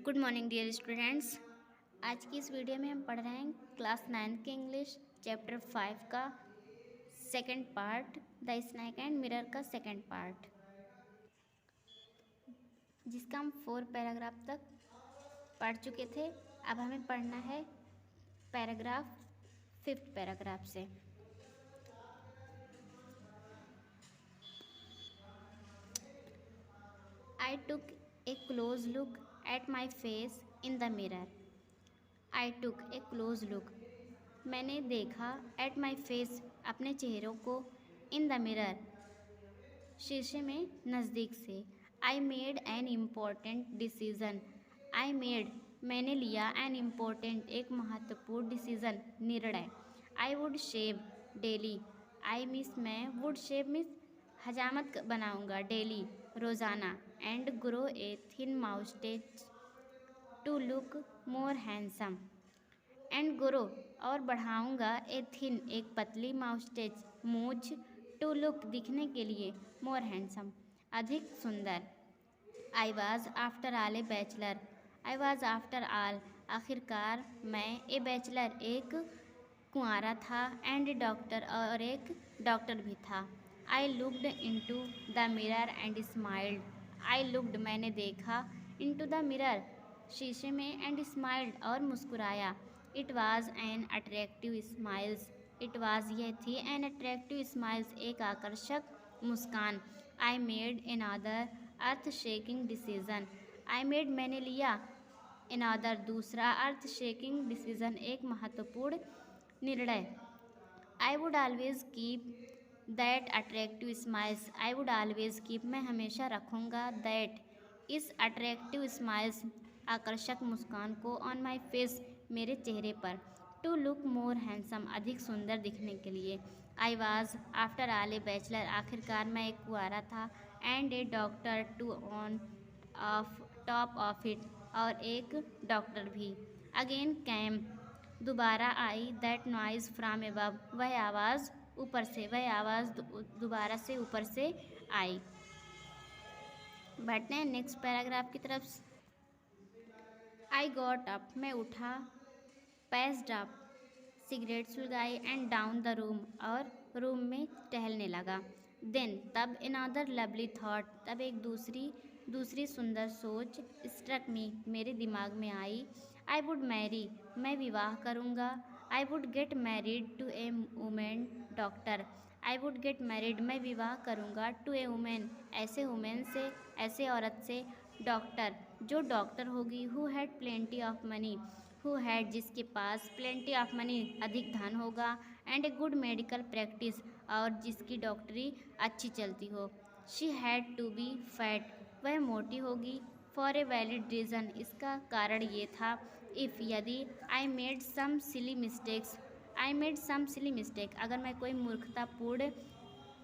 Good morning dear students. आज की इस वीडियो में हम पढ़ रहे हैं क्लास 9 के इंग्लिश चैप्टर 5 का second part, the snake and mirror का सेकंड पार्ट, जिसका हम 4 पैराग्राफ तक पढ़ चुके थे। अब हमें पढ़ना है पैराग्राफ 5th पैराग्राफ से। I took a close look at my face in the mirror. I took a close look, मैंने देखा, एट माई फेस, अपने चेहरों को, इन द मिरर, शीशे में नज़दीक से। I made an important decision. I made, मैंने लिया, एन इम्पोर्टेंट, एक महत्वपूर्ण, डिसीज़न, निर्णय। I would shave daily. I miss, मैं, वुड शेव मिस, हजामत बनाऊंगा, डेली, रोज़ाना। And grow a thin moustache to look more handsome. And grow, और बढ़ाऊंगा, ए थिन, एक पतली, माउस्टेच, मूंछ, टू लुक, दिखने के लिए, मोर हैंडसम, अधिक सुंदर। आई was after all a bachelor. I was after all, आखिरकार मैं, ए बैचलर, एक कुंवारा था, एंड डॉक्टर, और एक डॉक्टर भी था। I looked into the mirror and smiled. I looked, मैंने देखा, इंटू द मिरर, शीशे में, एंड स्माइल्ड, और मुस्कुराया। It was an attractive smiles. It was, यह थी, एन अट्रैक्टिव स्माइल्स, एक आकर्षक मुस्कान। I made another earth shaking decision. I made, मैंने लिया, अनदर, दूसरा, अर्थ शेकिंग डिसीजन, एक महत्वपूर्ण निर्णय। I would always keep that attractive smiles. I would always keep, मैं हमेशा रखूँगा, दैट, इस अट्रैक्टिव स्माइल्स, आकर्षक मुस्कान को, ऑन माई फेस, मेरे चेहरे पर, टू लुक मोर हैंडसम, अधिक सुंदर दिखने के लिए। I was after all a bachelor, आखिरकार मैं एक कुंवारा था, and a doctor too on of top of it, और एक डॉक्टर भी। अगेन कैम, दोबारा आई, दैट नॉइज़ फ्रॉम अबव, वह आवाज़ ऊपर से, वह आवाज़ दोबारा से ऊपर से आई। बढ़ते हैं नेक्स्ट पैराग्राफ की तरफ। आई गॉट अप, मैं उठा, पैस्ड अप, सिगरेट सुलगाई, एंड डाउन द रूम, और रूम में टहलने लगा। देन, तब, अनदर लवली थॉट, तब एक दूसरी सुंदर सोच, स्ट्रक मी, मेरे दिमाग में आई। आई वुड मैरी, मैं विवाह करूँगा। I would get married to a woman doctor. I would get married, मैं विवाह करूँगा, टू ए वुमेन, ऐसे वुमेन से, ऐसे औरत से, डॉक्टर, जो डॉक्टर होगी, who had plenty of money, who had, जिसके पास, प्लेंटी ऑफ मनी, अधिक धन होगा, and a good medical practice, और जिसकी डॉक्टरी अच्छी चलती हो। She had to be fat, वह मोटी होगी, फॉर ए वैलिड रीज़न, इसका कारण ये था, इफ़, यदि, I made some silly mistakes, I made some silly mistake, अगर मैं कोई मूर्खतापूर्ण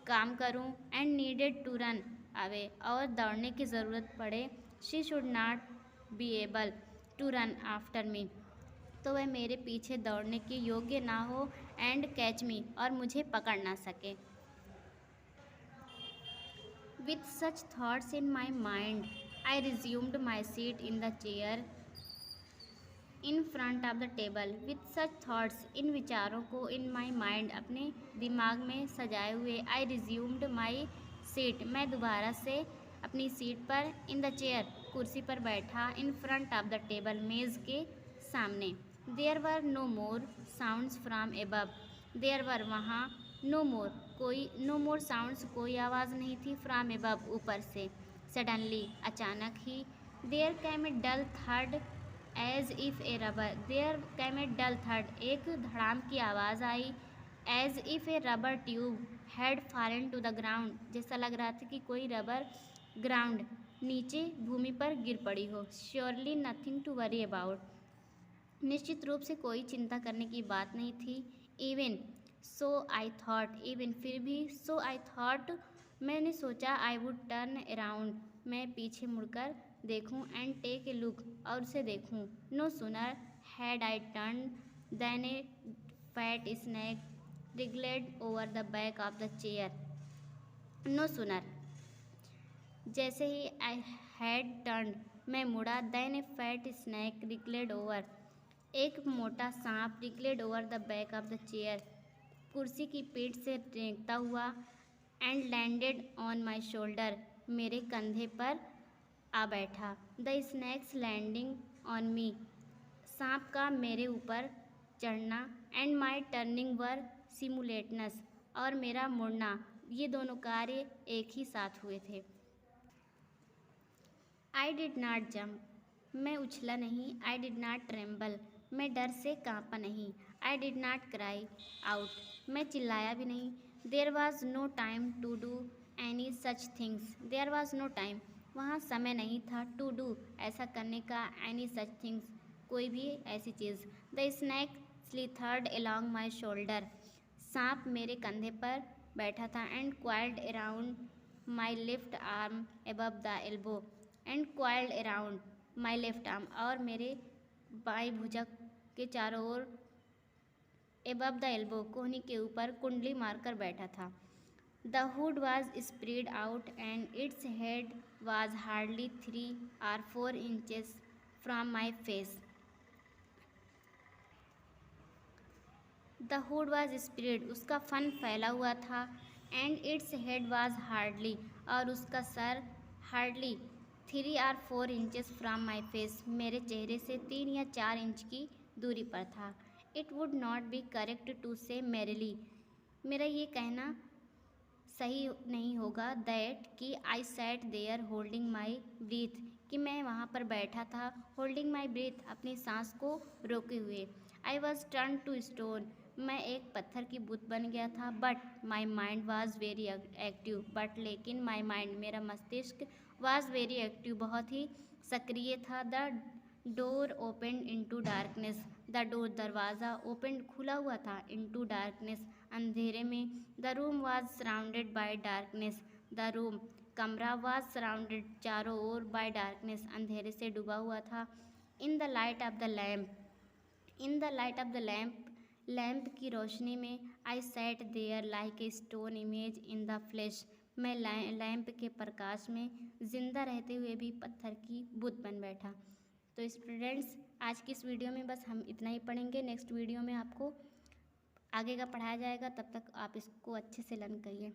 काम करूं, and needed to run away, और दौड़ने की ज़रूरत पड़े, she should not be able to run after me, तो वह मेरे पीछे दौड़ने के योग्य ना हो, एंड कैच मी, और मुझे पकड़ ना सके। With such thoughts in my mind, I resumed my seat in the chair in front of the table. With such thoughts, इन विचारों को, इन माई माइंड, अपने दिमाग में सजाए हुए, आई रिज्यूम्ड माई सीट, मैं दोबारा से अपनी सीट पर, इन द चेयर, कुर्सी पर बैठा, in front of the table, मेज़ के सामने। There were no more sounds from above, there were, वहाँ, नो मोर, कोई, नो मोर साउंड्स, कोई आवाज़ नहीं थी, फ्रॉम एबव, ऊपर से। सडनली, अचानक ही, there cam A dull third as if A rubber, there cam A dull third, एक धड़ाम की आवाज़ आई, as if A rubber tube had fallen to the ground, जैसा लग रहा था कि कोई रबर ग्राउंड, नीचे भूमि पर गिर पड़ी हो। Surely nothing to worry about, निश्चित रूप से कोई चिंता करने की बात नहीं थी। Even so I thought, even, फिर भी, सो आई थॉट, मैंने सोचा, आई वुड टर्न अराउंड, मैं पीछे मुड़कर देखूं, एंड टेक ए लुक, और उसे देखूं। No sooner had I turn then a fat snake wriggled over the back of the chair. No sooner, जैसे ही आई हैड टर्न, मैं मुड़ा। Then a fat snake wriggled over, एक मोटा सांप wriggled over the back of the chair, कुर्सी की पीठ से रेंगता हुआ, and landed on my shoulder, मेरे कंधे पर आ बैठा। The snakes landing on me, सांप का मेरे ऊपर चढ़ना, एंड माई टर्निंग वर सिमुलेटनस, और मेरा मुड़ना, ये दोनों कार्य एक ही साथ हुए थे। आई डिड नॉट जम्प, मैं उछला नहीं। आई डिड नॉट ट्रेम्बल, मैं डर से कांपा नहीं। I did not cry out, मैं चिल्लाया भी नहीं। There was no time to do any such things, there was no time, वहाँ समय नहीं था, टू डू, ऐसा करने का, एनी सच थिंग्स, कोई भी ऐसी चीज़। The snake slithered along my shoulder, सांप मेरे कंधे पर बैठा था, and coiled around my left arm above the elbow, and coiled around my left arm, और मेरे बाई भुजा के चारों ओर, एबव द एल्बो, कोहनी के ऊपर कुंडली मारकर बैठा था। The hood was spread out and its head was hardly 3 or 4 inches from my face. The hood was spread, उसका फन फैला हुआ था, and its head was hardly, और उसका sir hardly 3 or 4 inches from my face, मेरे चेहरे से 3 या 4 इंच की दूरी पर था। It would not be correct to say merely, मेरा ये कहना सही नहीं होगा, दैट कि I sat there holding my breath, कि मैं वहाँ पर बैठा था, होल्डिंग माई ब्रीथ, अपनी सांस को रोके हुए। I was turn to stone, मैं एक पत्थर की बुत बन गया था। But my mind was very active, but लेकिन माई माइंड, मेरा मस्तिष्क, वॉज वेरी एक्टिव, बहुत ही सक्रिय था। The door open into darkness, the door, दरवाज़ा, ओपन, खुला हुआ था, इनटू डार्कनेस, अंधेरे में। The room was surrounded by darkness, the room, कमरा, वाज सराउंडेड, चारों ओर, बाय डार्कनेस, अंधेरे से डूबा हुआ था। In the light of the lamp, in the light of the lamp, lamp की रोशनी में। I sat there like a stone image in the flash, मैं लैम्प के प्रकाश में जिंदा रहते हुए भी पत्थर की बुत बन बैठा। तो स्टूडेंट्स, आज की इस वीडियो में बस हम इतना ही पढ़ेंगे। नेक्स्ट वीडियो में आपको आगे का पढ़ाया जाएगा, तब तक आप इसको अच्छे से लर्न करिए।